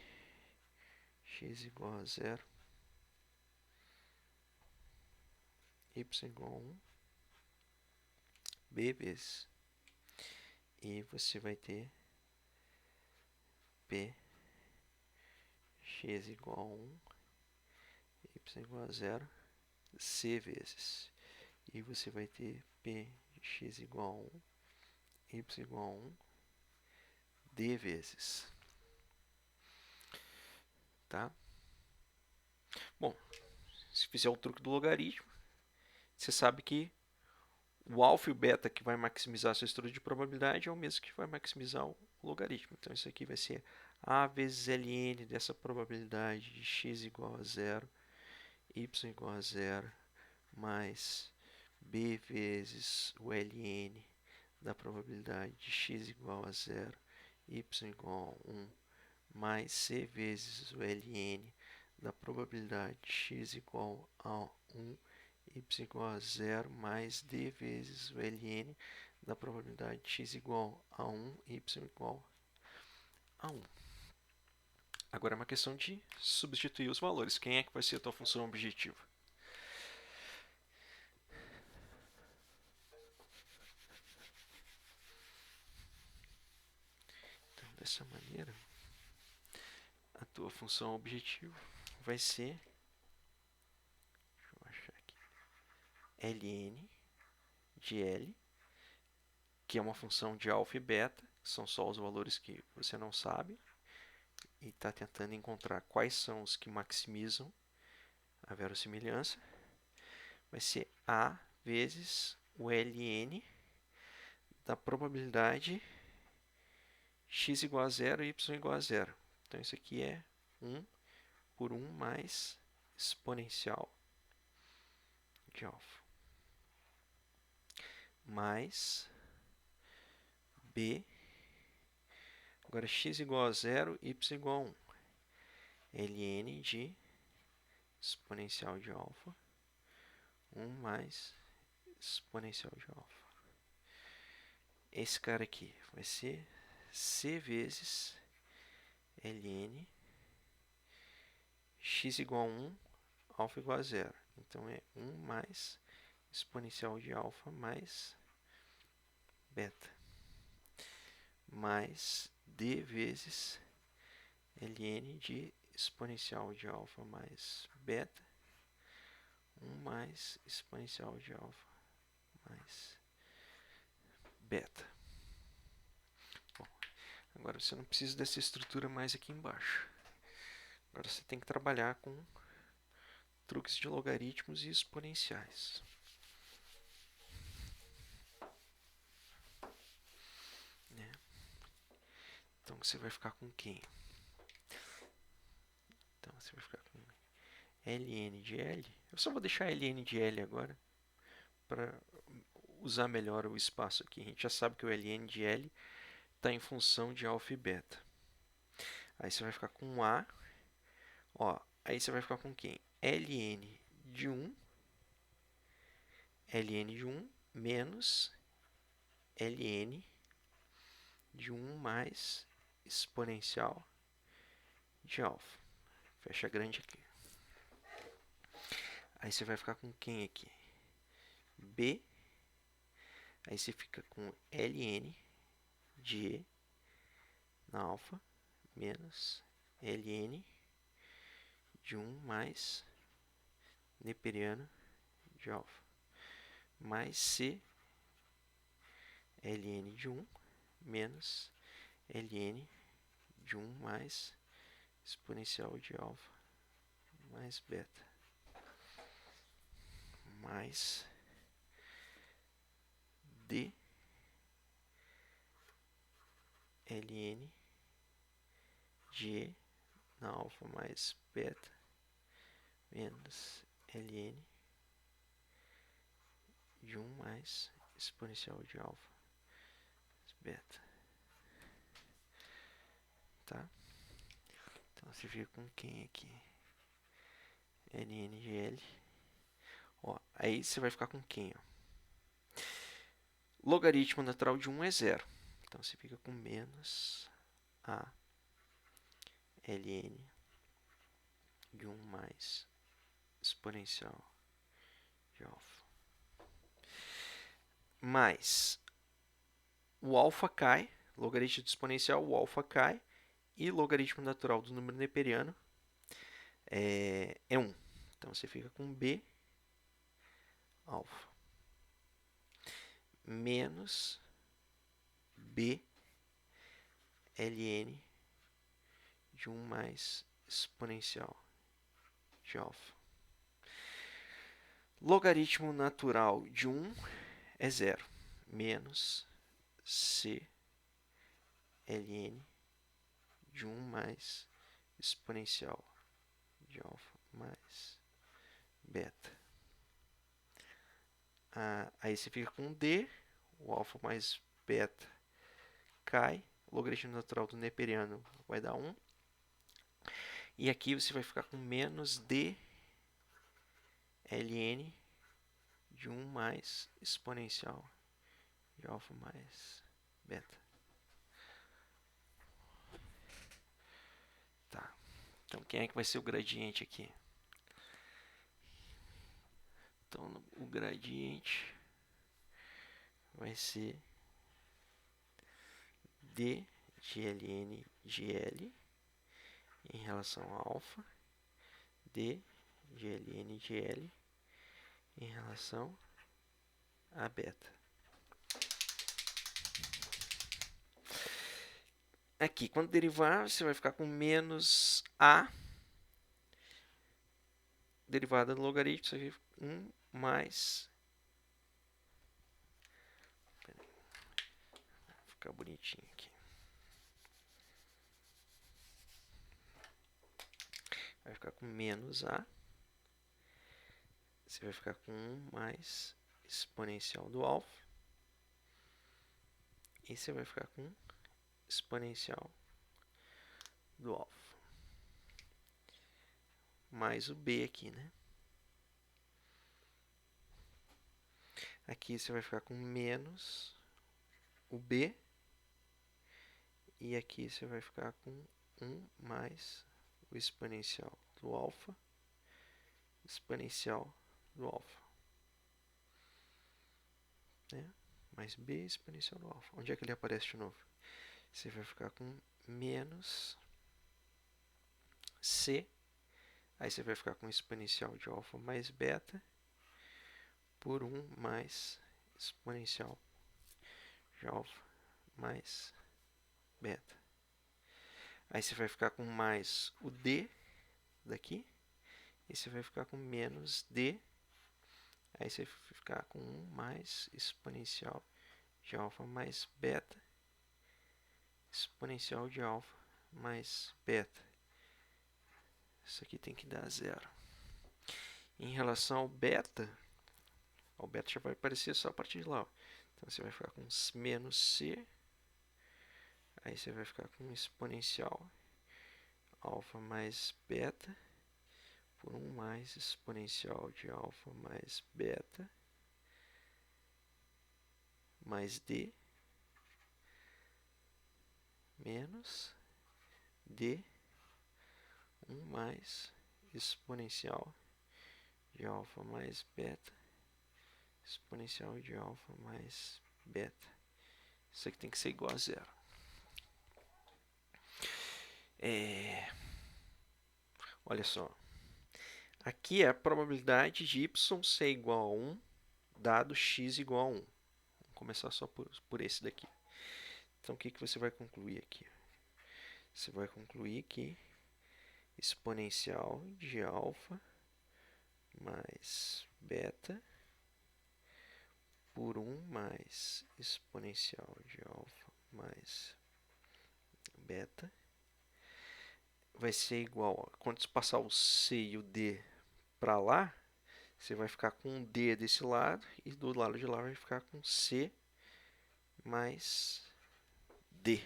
x igual a 0, y igual a 1, B vezes. E você vai ter P x igual a 1, y igual a 0, C vezes. E você vai ter P de x igual a 1, y igual a 1, D vezes. Tá? Bom, se fizer o truque do logaritmo, você sabe que o alfa e o beta que vai maximizar a sua estrutura de probabilidade é o mesmo que vai maximizar o logaritmo. Então, isso aqui vai ser A vezes ln dessa probabilidade de x igual a 0, y igual a 0, mais B vezes o ln da probabilidade de x igual a 0, y igual a 1, mais C vezes o ln da probabilidade de x igual a 1, y igual a 0, mais D vezes o ln da probabilidade de x igual a 1, y igual a 1. Agora é uma questão de substituir os valores. Quem é que vai ser a tua função objetiva? Então, dessa maneira, a tua função objetiva vai ser, deixa eu achar aqui, ln de L, que é uma função de alfa e beta, que são só os valores que você não sabe, e está tentando encontrar quais são os que maximizam a verossimilhança. Vai ser A vezes o ln da probabilidade x igual a 0 e y igual a 0. Então, isso aqui é 1 por 1 mais exponencial de alfa, mais B. Agora x igual a 0, y igual a 1. ln de exponencial de alfa 1 mais exponencial de alfa. Esse cara aqui vai ser c vezes ln x igual a 1, alfa igual a 0. Então, é 1 mais exponencial de alfa mais beta, mais d vezes ln de exponencial de alfa mais beta, 1 mais exponencial de alfa mais beta. Bom, agora você não precisa dessa estrutura mais aqui embaixo. Agora você tem que trabalhar com truques de logaritmos e exponenciais. Né? Então você vai ficar com quem? Então você vai ficar com ln de L. Eu só vou deixar ln de L agora para usar melhor o espaço aqui. A gente já sabe que o ln de L está em função de alfa e beta. Aí você vai ficar com A. Ó, aí você vai ficar com quem? ln de 1 menos ln de 1 mais exponencial de alfa. Fecha grande aqui. Aí você vai ficar com quem aqui? B. Aí você fica com ln de E na alfa menos ln de 1 mais neperiano de alfa mais C ln de 1 menos ln de 1 mais exponencial de alfa mais beta mais D ln de E na alfa mais beta menos ln de 1 mais exponencial de alfa mais beta. Tá? Então você fica com quem aqui? ln de L. Ó, aí você vai ficar com quem? Ó? Logaritmo natural de 1 é 0. Então você fica com menos a ln de 1 mais exponencial de alfa. Mais o alfa cai, logaritmo de exponencial, o alfa cai, e logaritmo natural do número neperiano é 1. Então você fica com b alfa menos b ln de 1 mais exponencial de alfa. Logaritmo natural de 1 é 0, menos c ln de 1 mais exponencial de alfa mais beta. Aí você fica com d, o alfa mais beta cai, o logaritmo natural do neperiano vai dar 1. E aqui você vai ficar com menos d ln de 1 mais exponencial de alfa mais beta. Tá. Então, quem é que vai ser o gradiente aqui? Então, o gradiente vai ser d de ln de L em relação a alfa, d de ln de L em relação a beta. Aqui, quando derivar, você vai ficar com menos a derivada do logaritmo, você vai 1 mais... Vou ficar bonitinho aqui. Vai ficar com menos a. Você vai ficar com 1 mais exponencial do alfa. E você vai ficar com exponencial do alfa. Mais o b aqui, né? Aqui você vai ficar com menos o b. E aqui você vai ficar com 1 mais o exponencial do alfa, exponencial do alfa. Né? Mais b exponencial do alfa. Onde é que ele aparece de novo? Você vai ficar com menos c. Aí você vai ficar com exponencial de alfa mais beta por 1 mais exponencial de alfa mais beta. Aí você vai ficar com mais o d daqui. E você vai ficar com menos d. Aí você vai ficar com 1 mais exponencial de alfa mais beta. Exponencial de alfa mais beta. Isso aqui tem que dar 0. Em relação ao beta já vai aparecer só a partir de lá. Ó. Então você vai ficar com menos c. Aí você vai ficar com exponencial alfa mais beta por 1 mais exponencial de alfa mais beta mais d menos d 1 mais exponencial de alfa mais beta exponencial de alfa mais beta. Isso aqui tem que ser igual a 0. Olha só. Aqui é a probabilidade de y ser igual a 1, dado x igual a 1. Vamos começar só por esse daqui. Então, o que você vai concluir aqui? Você vai concluir que exponencial de alfa mais beta por 1 mais exponencial de alfa mais beta vai ser igual, ó, quando você passar o c e o d para lá, você vai ficar com um d desse lado e do lado de lá vai ficar com c mais d.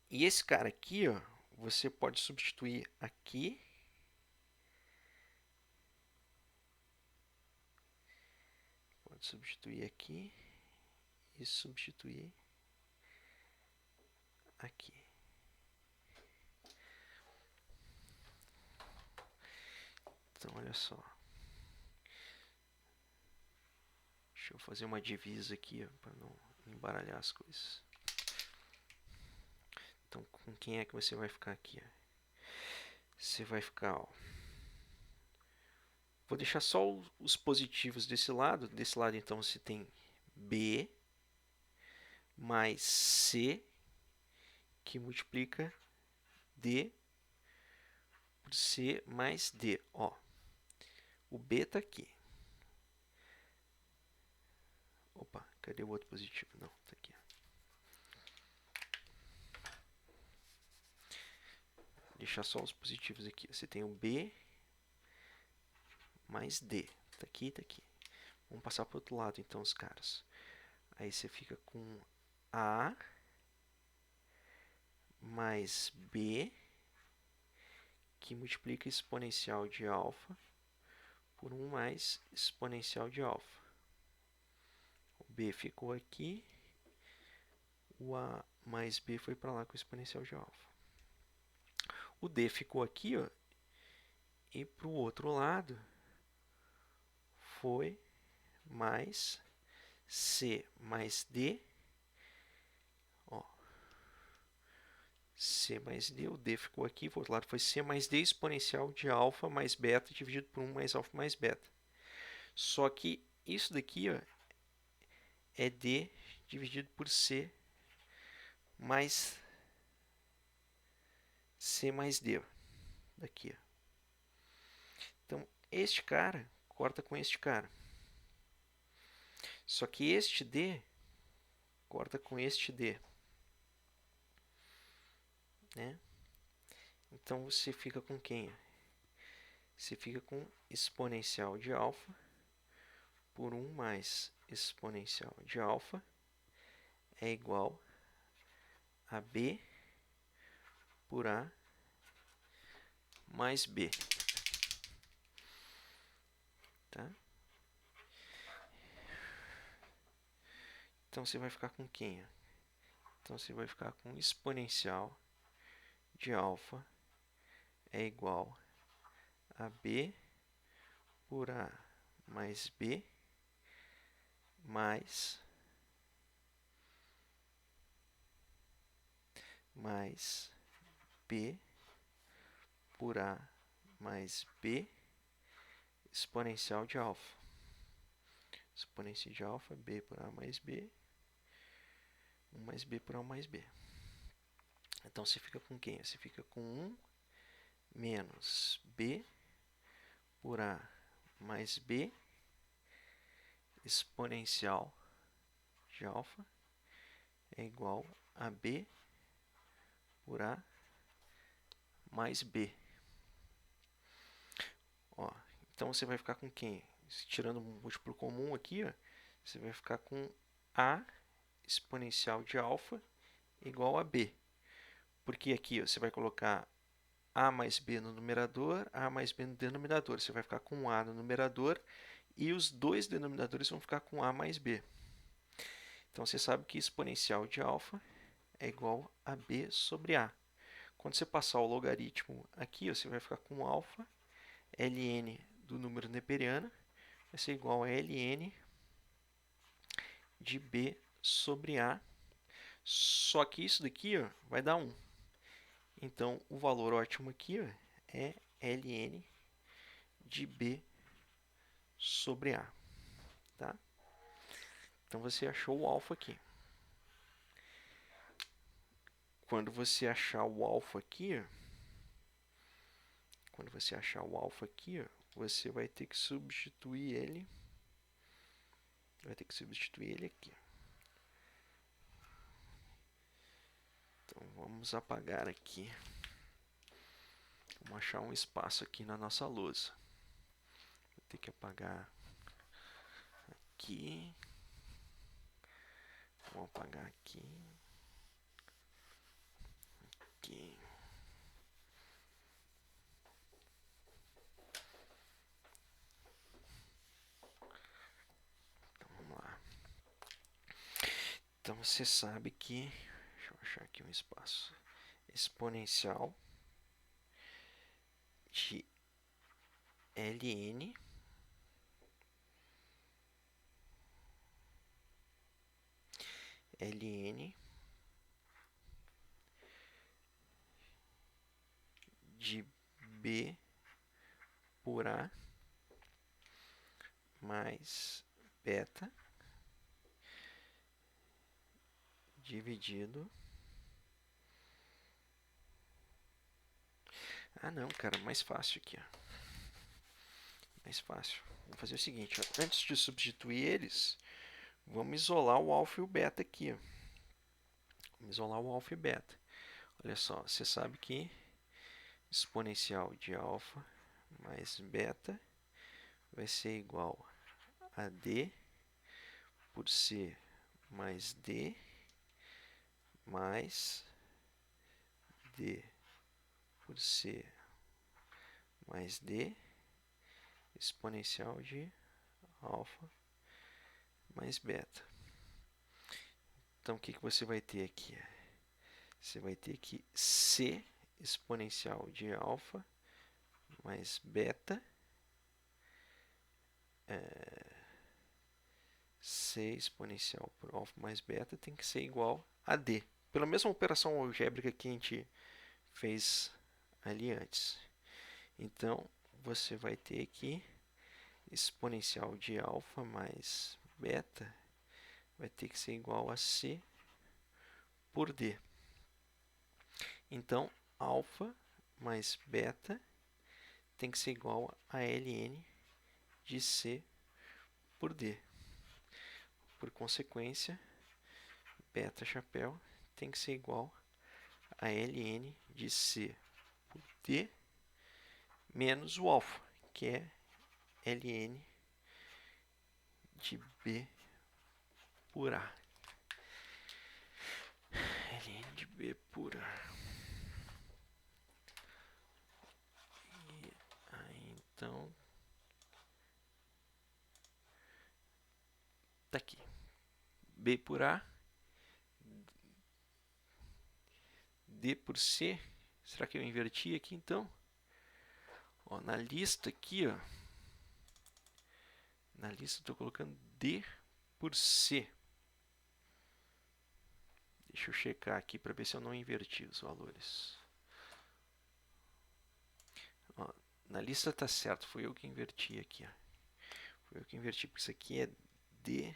E esse cara aqui, ó, você pode substituir aqui. Pode substituir aqui e substituir aqui. Então, olha só. Deixa eu fazer uma divisa aqui para não embaralhar as coisas. Então, com quem é que você vai ficar aqui? Você vai ficar, ó. Vou deixar só os positivos desse lado. Desse lado, então, você tem B mais C, que multiplica D por C mais D. Ó, o B está aqui. Opa, cadê o outro positivo? Não, está aqui. Vou deixar só os positivos aqui. Você tem o B mais D. Está aqui, está aqui. Vamos passar para o outro lado, então, os caras. Aí você fica com A mais B, que multiplica exponencial de alfa por 1 mais exponencial de alfa. O B ficou aqui, o A mais B foi para lá com o exponencial de alfa. O D ficou aqui, ó, e para o outro lado foi mais C mais D. Ó, C mais D, o D ficou aqui, para o outro lado foi C mais D exponencial de alfa mais beta dividido por 1 mais alfa mais beta. Só que isso daqui, ó, é D dividido por C mais D. Daqui, ó. Então, este cara corta com este cara. Só que este D corta com este D. Né? Então, você fica com quem? Você fica com exponencial de alfa por 1 mais exponencial de alfa é igual a B por A mais B. Tá? Então você vai ficar com quem? Então você vai ficar com exponencial de alfa é igual a B por A mais B mais B por A mais B exponencial de alfa. Exponencial de alfa, B por A mais B, 1 mais B por A mais B. Então você fica com quem? Você fica com 1 menos B por A mais B exponencial de alfa é igual a B por A mais B. Ó, então você vai ficar com quem? Tirando um múltiplo comum aqui, ó, você vai ficar com A exponencial de alfa igual a B. Porque aqui ó, você vai colocar A mais B no numerador, A mais B no denominador. Você vai ficar com A no numerador e os dois denominadores vão ficar com A mais B. Então você sabe que exponencial de alfa é igual a B sobre A. Quando você passar o logaritmo aqui, ó, você vai ficar com alfa ln do número neperiano vai ser igual a ln de B sobre A. Só que isso daqui ó, vai dar 1. Então, o valor ótimo aqui ó, é ln de B sobre A. Tá? Então, você achou o alfa aqui. Quando você achar o alfa aqui, ó, você vai ter que substituir ele. Aqui. Então, vamos apagar aqui. Vamos achar um espaço aqui na nossa lousa. Vou ter que apagar aqui. Vamos apagar aqui. Aqui. Então, vamos lá. Então, você sabe que... Deixa eu achar aqui um espaço. Exponencial de ln de B por A mais beta dividido... Ah, não, cara, mais fácil aqui, ó. Mais fácil. Vamos fazer o seguinte, ó. Antes de substituir eles, vamos isolar o alfa e o beta aqui, ó. Vamos isolar o alfa e beta. Olha só, você sabe que exponencial de alfa mais beta vai ser igual a D por C mais D mais D por C mais D exponencial de alfa mais beta. Então, o que você vai ter aqui? Você vai ter que C exponencial de alfa mais beta, C exponencial por alfa mais beta tem que ser igual a D. Pela mesma operação algébrica que a gente fez ali antes. Então, você vai ter que exponencial de alfa mais beta vai ter que ser igual a C por D. Então, alfa mais beta tem que ser igual a ln de C por D. Por consequência, beta chapéu tem que ser igual a ln de C por D menos o alfa, que é ln de B por A. ln de B por A. Tá aqui. B por A, D por C. Será que eu inverti aqui então? Ó, na lista aqui, ó, na lista estou colocando D por C. Deixa eu checar aqui para ver se eu não inverti os valores. Ó, na lista está certo, foi eu que inverti aqui. Ó. Foi eu que inverti, porque isso aqui é D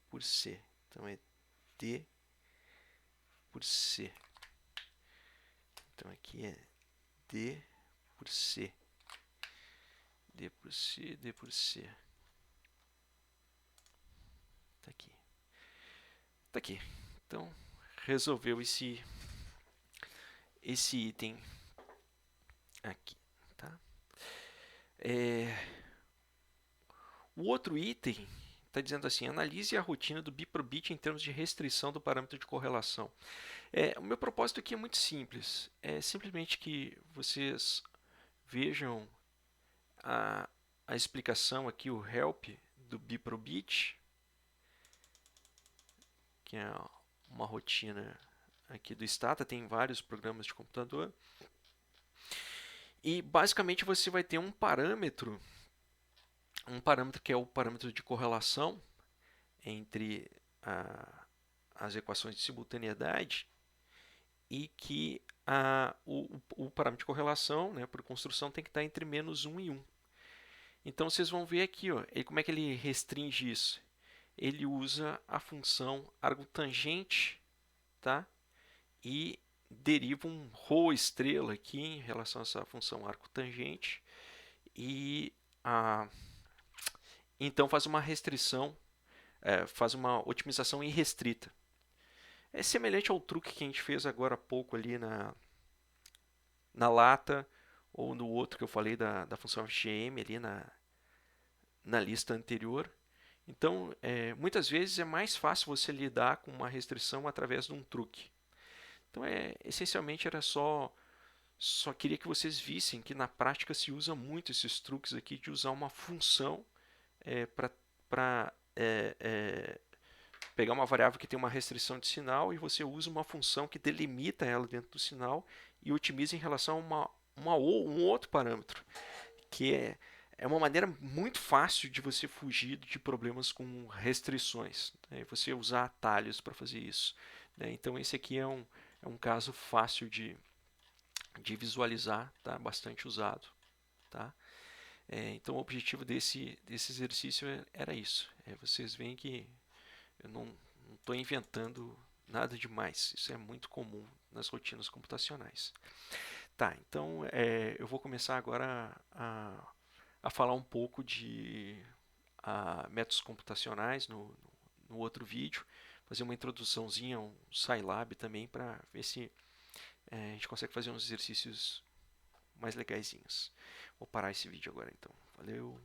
por C. Então é D por C. Então aqui é D por C. D por C, D por C. Tá aqui. Tá aqui. Então, resolveu esse item aqui, tá? O outro item está dizendo assim, analise a rotina do Biprobit em termos de restrição do parâmetro de correlação. O meu propósito aqui é muito simples, é simplesmente que vocês vejam a explicação aqui, o help do Biprobit, que é uma rotina aqui do Stata, tem vários programas de computador. E basicamente você vai ter um parâmetro que é o parâmetro de correlação entre as equações de simultaneidade e que o parâmetro de correlação, né, por construção, tem que estar entre -1 e 1. Então vocês vão ver aqui, ó, como é que ele restringe isso. Ele usa a função arctangente, tá? E deriva um ρ estrela aqui em relação a essa função arctangente e então faz uma restrição, faz uma otimização irrestrita. É semelhante ao truque que a gente fez agora há pouco ali na lata, ou no outro que eu falei da função FGM ali na lista anterior. Então, muitas vezes é mais fácil você lidar com uma restrição através de um truque. Então, essencialmente era só queria que vocês vissem que na prática se usa muito esses truques aqui de usar uma função para pegar uma variável que tem uma restrição de sinal e você usa uma função que delimita ela dentro do sinal e otimiza em relação a um outro parâmetro, que é uma maneira muito fácil de você fugir de problemas com restrições, né? Você usar atalhos para fazer isso, né? Então esse aqui é um caso fácil de visualizar, tá? Bastante usado, tá? Então o objetivo desse exercício era isso. Vocês veem que eu não estou inventando nada demais. Isso é muito comum nas rotinas computacionais. Tá, então eu vou começar agora a falar um pouco de métodos computacionais no outro vídeo. Fazer uma introduçãozinha, um Scilab também, para ver se a gente consegue fazer uns exercícios mais legaisinhos. Vou parar esse vídeo agora então. Valeu!